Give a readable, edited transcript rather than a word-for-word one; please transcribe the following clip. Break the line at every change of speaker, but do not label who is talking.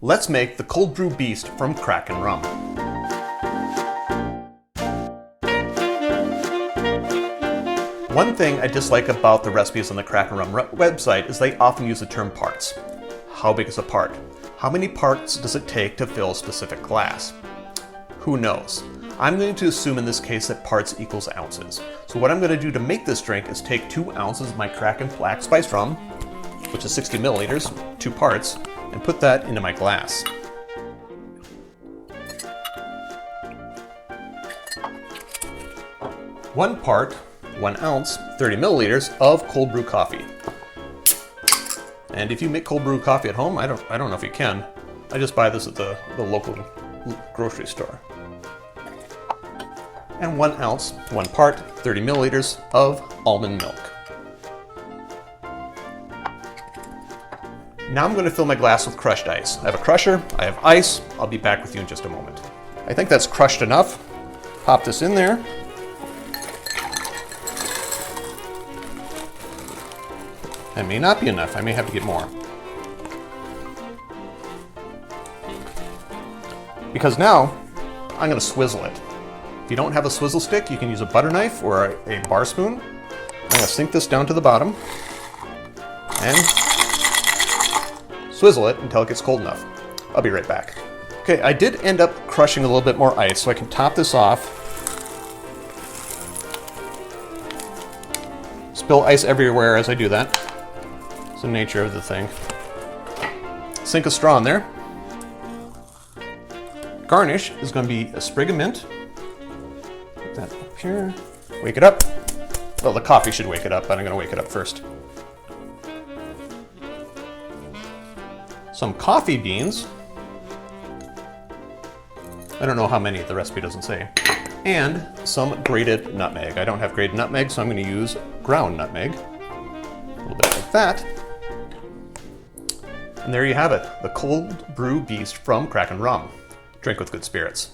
Let's make the Cold Brew Beast from Kraken Rum. One thing I dislike about the recipes on the Kraken Rum website is they often use the term parts. How big is a part? How many parts does it take to fill a specific glass? Who knows? I'm going to assume in this case that parts equals ounces. So what I'm going to do to make this drink is take 2 ounces of my Kraken Black Spice Rum, which is 60 milliliters, 2 parts, and put that into my glass. One part, 1 ounce, 30 milliliters of cold brew coffee. And if you make cold brew coffee at home, I don't know if you can. I just buy this at the local grocery store. And 1 ounce, 1 part, 30 milliliters of almond milk. Now I'm going to fill my glass with crushed ice. I have a crusher, I have ice. I'll be back with you in just a moment. I think that's crushed enough. Pop this in there. That may not be enough. I may have to get more. Because now, I'm going to swizzle it. If you don't have a swizzle stick, you can use a butter knife or a bar spoon. I'm going to sink this down to the bottom and swizzle it until it gets cold enough. I'll be right back. Okay, I did end up crushing a little bit more ice, so I can top this off. Spill ice everywhere as I do that. It's the nature of the thing. Sink a straw in there. Garnish is going to be a sprig of mint. Put that up here. Wake it up. Well, the coffee should wake it up, but I'm going to wake it up first. Some coffee beans. I don't know how many, the recipe doesn't say. And some grated nutmeg. I don't have grated nutmeg, so I'm going to use ground nutmeg. A little bit like that. And there you have it, the Cold Brew Beast from Kraken Rum. Drink with good spirits.